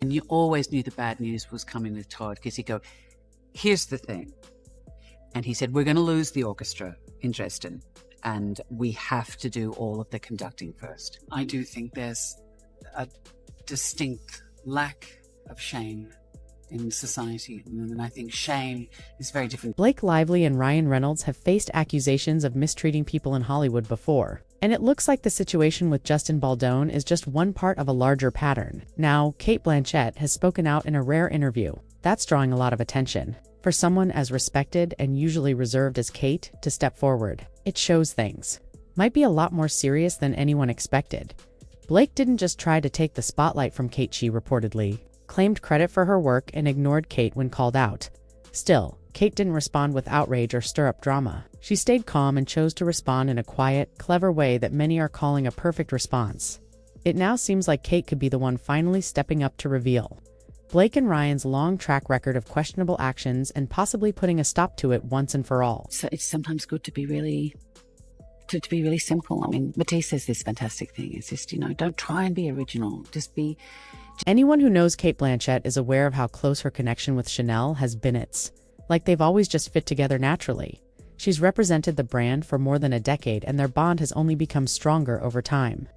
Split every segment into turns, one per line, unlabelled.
And you always knew the bad news was coming with Todd, because he'd go, here's the thing. And he said, we're going to lose the orchestra in Dresden, and we have to do all of the conducting first. I do think there's a distinct lack of shame in society, and I think shame is very different.
Blake Lively and Ryan Reynolds have faced accusations of mistreating people in Hollywood before, and it looks like the situation with Justin Baldoni is just one part of a larger pattern. Now, Cate Blanchett has spoken out in a rare interview. That's drawing a lot of attention. For someone as respected and usually reserved as Cate to step forward, it shows things might be a lot more serious than anyone expected. Blake didn't just try to take the spotlight from Cate, she reportedly claimed credit for her work and ignored Cate when called out. Still, Cate didn't respond with outrage or stir up drama. She stayed calm and chose to respond in a quiet, clever way that many are calling a perfect response. It now seems like Cate could be the one finally stepping up to reveal Blake and Ryan's long track record of questionable actions and possibly putting a stop to it once and for all.
So it's sometimes good to be really simple. I mean, Matisse says this fantastic thing. It's just, don't try and be original. Just be.
Anyone who knows Cate Blanchett is aware of how close her connection with Chanel has been. It's like they've always just fit together naturally. She's represented the brand for more than a decade, and their bond has only become stronger over time.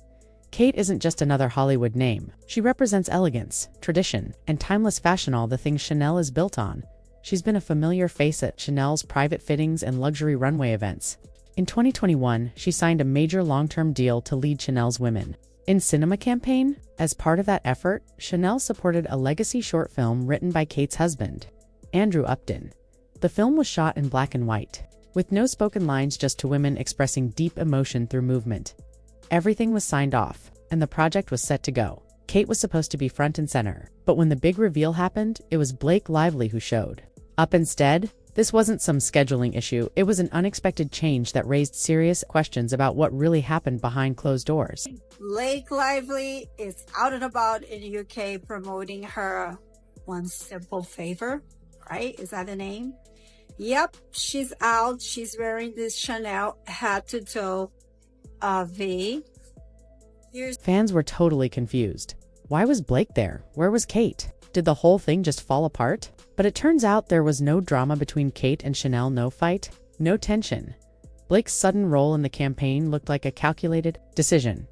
Cate isn't just another Hollywood name. She represents elegance, tradition, and timeless fashion, all the things Chanel is built on. She's been a familiar face at Chanel's private fittings and luxury runway events. In 2021, she signed a major long-term deal to lead Chanel's Women in Cinema campaign. As part of that effort, Chanel supported a legacy short film written by Cate's husband, Andrew Upton. The film was shot in black and white, with no spoken lines, just two women expressing deep emotion through movement. Everything was signed off, and the project was set to go. Cate was supposed to be front and center, but when the big reveal happened, it was Blake Lively who showed up instead. This wasn't some scheduling issue, it was an unexpected change that raised serious questions about what really happened behind closed doors.
Blake Lively is out and about in the UK promoting her One Simple Favor, right? Is that the name? Yep, she's out. She's wearing this Chanel head-to-toe V.
Fans were totally confused. Why was Blake there? Where was Cate? Did the whole thing just fall apart? But it turns out there was no drama between Cate and Chanel, no fight, no tension. Blake's sudden role in the campaign looked like a calculated decision.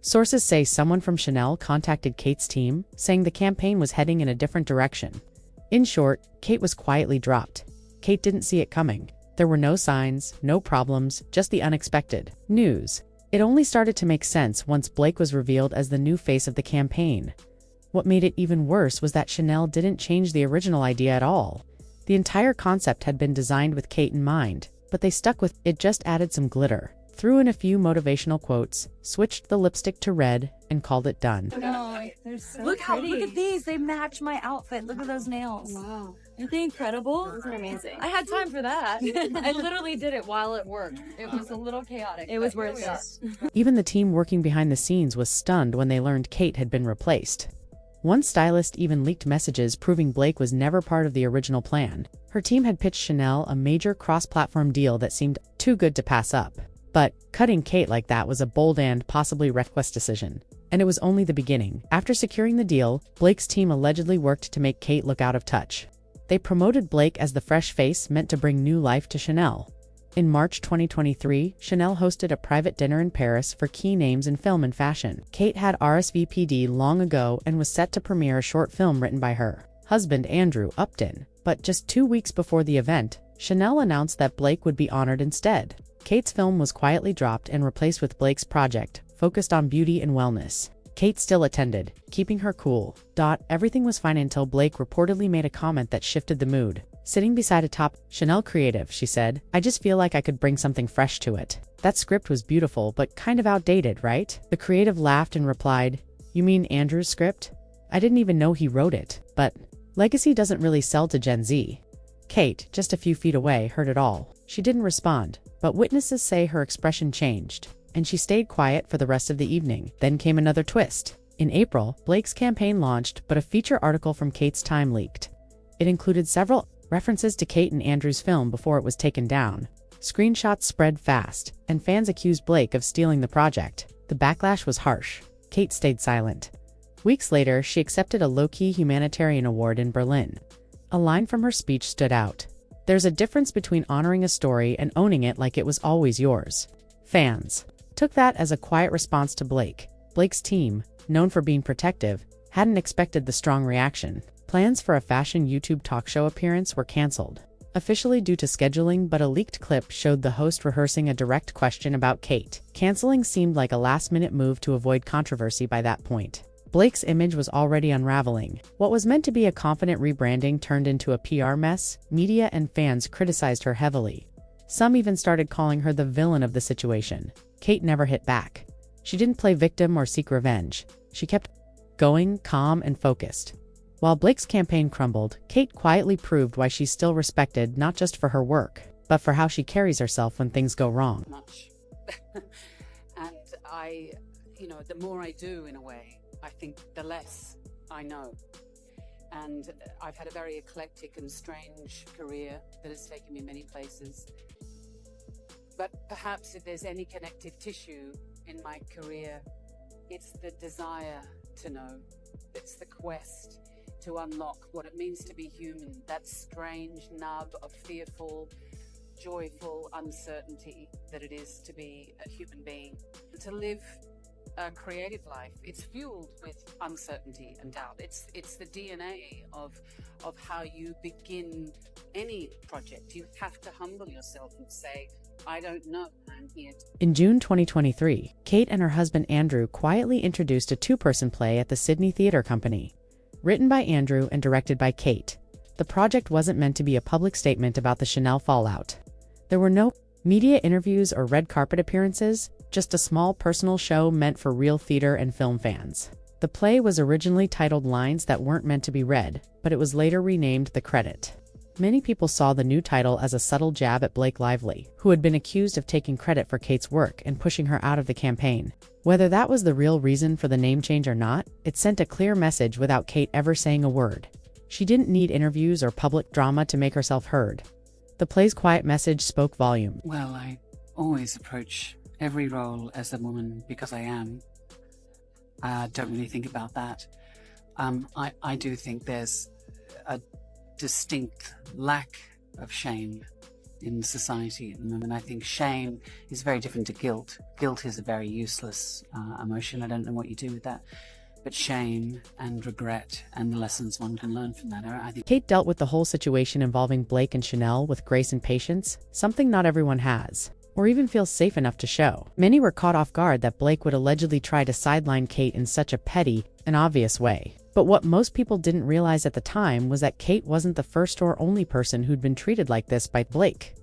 Sources say someone from Chanel contacted Cate's team, saying the campaign was heading in a different direction. In short, Cate was quietly dropped. Cate didn't see it coming. There were no signs, no problems, just the unexpected news. It only started to make sense once Blake was revealed as the new face of the campaign. What made it even worse was that Chanel didn't change the original idea at all. The entire concept had been designed with Cate in mind, but they stuck with it, just added some glitter, threw in a few motivational quotes, switched the lipstick to red, and called it done.
No, they're so pretty. Look at these. They match my outfit. Look at those nails. Wow. Aren't they incredible? Those are amazing. I had time for that. I literally did it while it worked. It was a little chaotic. It was worth it.
Even the team working behind the scenes was stunned when they learned Cate had been replaced. One stylist even leaked messages proving Blake was never part of the original plan. Her team had pitched Chanel a major cross-platform deal that seemed too good to pass up. But cutting Cate like that was a bold and possibly reckless decision. And it was only the beginning. After securing the deal, Blake's team allegedly worked to make Cate look out of touch. They promoted Blake as the fresh face meant to bring new life to Chanel. In March 2023, Chanel hosted a private dinner in Paris for key names in film and fashion. Cate had RSVP'd long ago and was set to premiere a short film written by her husband Andrew Upton. But just 2 weeks before the event, Chanel announced that Blake would be honored instead. Cate's film was quietly dropped and replaced with Blake's project, focused on beauty and wellness. Cate still attended, keeping her cool. Everything was fine until Blake reportedly made a comment that shifted the mood. Sitting beside a top Chanel creative, she said, "I just feel like I could bring something fresh to it. That script was beautiful but kind of outdated, right?" The creative laughed and replied, "You mean Andrew's script? I didn't even know he wrote it." But legacy doesn't really sell to Gen Z. Cate, just a few feet away, heard it all. She didn't respond, but witnesses say her expression changed, and she stayed quiet for the rest of the evening. Then came another twist. In April, Blake's campaign launched, but a feature article from Cate's time leaked. It included several references to Cate and Andrew's film before it was taken down. Screenshots spread fast, and fans accused Blake of stealing the project. The backlash was harsh. Cate stayed silent. Weeks later, she accepted a low-key humanitarian award in Berlin. A line from her speech stood out. "There's a difference between honoring a story and owning it like it was always yours." Fans took that as a quiet response to Blake. Blake's team, known for being protective, hadn't expected the strong reaction. Plans for a fashion YouTube talk show appearance were canceled, officially due to scheduling, but a leaked clip showed the host rehearsing a direct question about Cate. Canceling seemed like a last-minute move to avoid controversy by that point. Blake's image was already unraveling. What was meant to be a confident rebranding turned into a PR mess. Media and fans criticized her heavily. Some even started calling her the villain of the situation. Cate never hit back. She didn't play victim or seek revenge. She kept going, calm and focused. While Blake's campaign crumbled, Cate quietly proved why she's still respected, not just for her work, but for how she carries herself when things go wrong.
Much. And the more I do, in a way, I think the less I know. And I've had a very eclectic and strange career that has taken me many places. But perhaps if there's any connective tissue in my career, it's the desire to know. It's the quest to unlock what it means to be human, that strange nub of fearful, joyful uncertainty that it is to be a human being. To live a creative life, it's fueled with uncertainty and doubt. It's the DNA of how you begin any project. You have to humble yourself and say, I don't know, I'm here.
In June 2023, Cate and her husband Andrew quietly introduced a two-person play at the Sydney Theatre Company. Written by Andrew and directed by Cate, the project wasn't meant to be a public statement about the Chanel fallout. There were no media interviews or red carpet appearances, just a small personal show meant for real theater and film fans. The play was originally titled Lines That Weren't Meant to Be Read, but it was later renamed The Credit. Many people saw the new title as a subtle jab at Blake Lively, who had been accused of taking credit for Cate's work and pushing her out of the campaign. Whether that was the real reason for the name change or not, it sent a clear message without Cate ever saying a word. She didn't need interviews or public drama to make herself heard. The play's quiet message spoke volumes.
Well, I always approach every role as a woman because I am. I don't really think about that. I do think there's a distinct lack of shame in society at the moment. I think shame is very different to guilt. Guilt is a very useless emotion. I don't know what you do with that. But shame and regret and the lessons one can learn from that, I think.
Cate dealt with the whole situation involving Blake and Chanel with grace and patience, something not everyone has, or even feels safe enough to show. Many were caught off guard that Blake would allegedly try to sideline Cate in such a petty and obvious way. But what most people didn't realize at the time was that Cate wasn't the first or only person who'd been treated like this by Blake.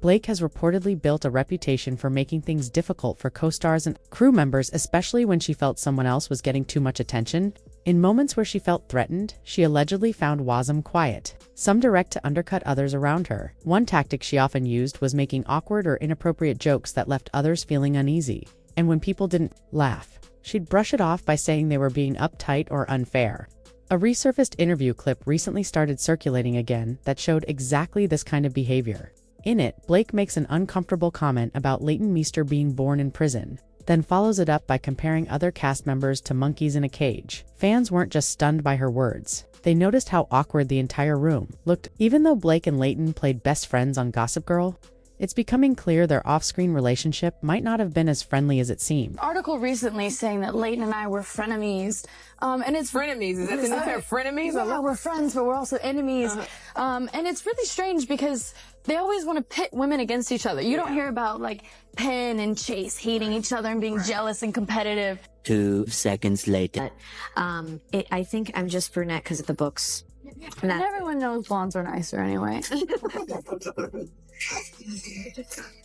Blake has reportedly built a reputation for making things difficult for co-stars and crew members, especially when she felt someone else was getting too much attention. In moments where she felt threatened, she allegedly found Wasm quiet, some direct to undercut others around her. One tactic she often used was making awkward or inappropriate jokes that left others feeling uneasy. And when people didn't laugh, she'd brush it off by saying they were being uptight or unfair. A resurfaced interview clip recently started circulating again that showed exactly this kind of behavior. In it, Blake makes an uncomfortable comment about Leighton Meester being born in prison, then follows it up by comparing other cast members to monkeys in a cage. Fans weren't just stunned by her words. They noticed how awkward the entire room looked. Even though Blake and Leighton played best friends on Gossip Girl, it's becoming clear their off-screen relationship might not have been as friendly as it seemed.
Article recently saying that Leighton and I were frenemies, and it's
frenemies. Is that the new term, frenemies?
Yeah, we're friends, but we're also enemies. And it's really strange because they always want to pit women against each other. You don't hear about like Penn and Chase hating each other and being jealous and competitive.
2 seconds later.
I think I'm just brunette because of the books.
And everyone knows blondes are nicer anyway.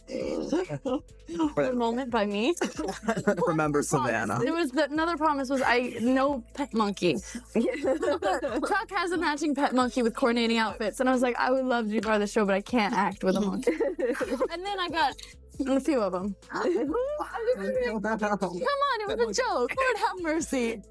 The moment by me.
Remember Savannah.
It was another promise was no pet monkey. Chuck has a matching pet monkey with coordinating outfits, and I was like, I would love to be part of the show, but I can't act with a monkey. And then I got a few of them. Come on, it was a joke. Lord have mercy.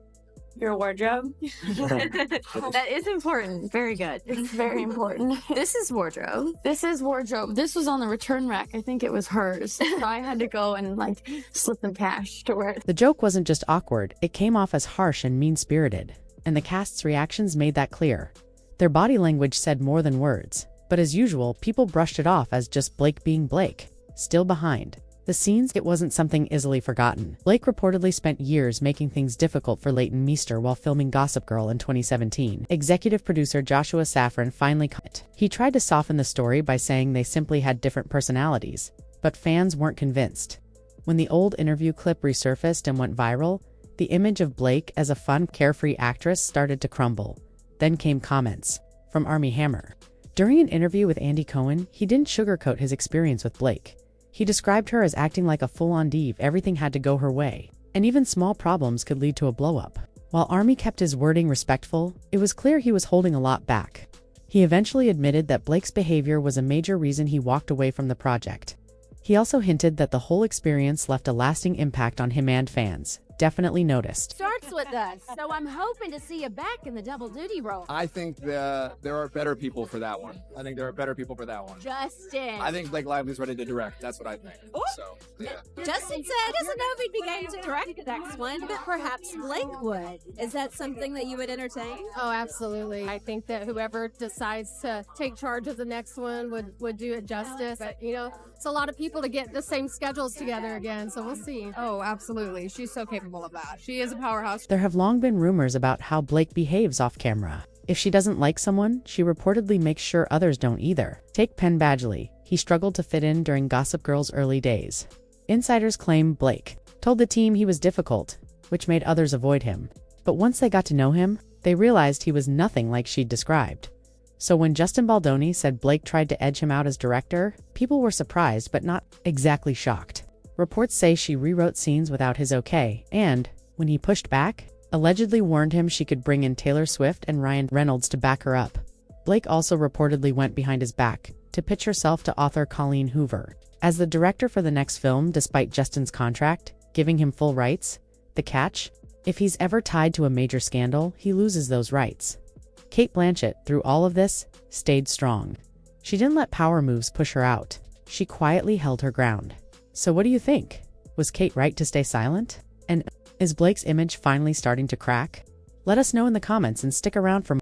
Your wardrobe.
That is important. Very good.
It's very important.
This is wardrobe.
This is wardrobe. This was on the return rack. I think it was hers. So I had to go and like slip them cash to wear.
The joke wasn't just awkward, it came off as harsh and mean-spirited, and the cast's reactions made that clear. Their body language said more than words, but as usual, people brushed it off as just Blake being Blake, still behind. The scenes, it wasn't something easily forgotten. Blake reportedly spent years making things difficult for Leighton Meester while filming Gossip Girl in 2017. Executive producer Joshua Safran finally commented. He tried to soften the story by saying they simply had different personalities, but fans weren't convinced. When the old interview clip resurfaced and went viral, the image of Blake as a fun, carefree actress started to crumble. Then came comments from Armie Hammer. During an interview with Andy Cohen, he didn't sugarcoat his experience with Blake. He described her as acting like a full-on diva. Everything had to go her way, and even small problems could lead to a blow-up. While Armie kept his wording respectful, it was clear he was holding a lot back. He eventually admitted that Blake's behavior was a major reason he walked away from the project. He also hinted that the whole experience left a lasting impact on him and fans. Definitely noticed.
Starts with us, so I'm hoping to see you back in the double duty role.
I think there are better people for that one.
Justin.
I think Blake Lively's ready to direct. That's what I think. So, yeah.
Justin said doesn't know if he'd be game to direct the next one, but perhaps Blake would. Is that something that you would entertain?
Oh, absolutely. I think that whoever decides to take charge of the next one would do it justice. But, you know, it's a lot of people to get the same schedules together again, so we'll see.
Oh, absolutely. She's so capable of that. She is a powerhouse.
There have long been rumors about how Blake behaves off camera. If she doesn't like someone, she reportedly makes sure others don't either. Take Penn Badgley. He struggled to fit in during Gossip Girl's early days. Insiders claim Blake told the team he was difficult, which made others avoid him. But once they got to know him, they realized he was nothing like she'd described. So when Justin Baldoni said Blake tried to edge him out as director, people were surprised but not exactly shocked. Reports say she rewrote scenes without his okay, and, when he pushed back, allegedly warned him she could bring in Taylor Swift and Ryan Reynolds to back her up. Blake also reportedly went behind his back to pitch herself to author Colleen Hoover as the director for the next film despite Justin's contract, giving him full rights. The catch? If he's ever tied to a major scandal, he loses those rights. Cate Blanchett, through all of this, stayed strong. She didn't let power moves push her out. She quietly held her ground. So what do you think? Was Cate right to stay silent? And is Blake's image finally starting to crack? Let us know in the comments and stick around for more.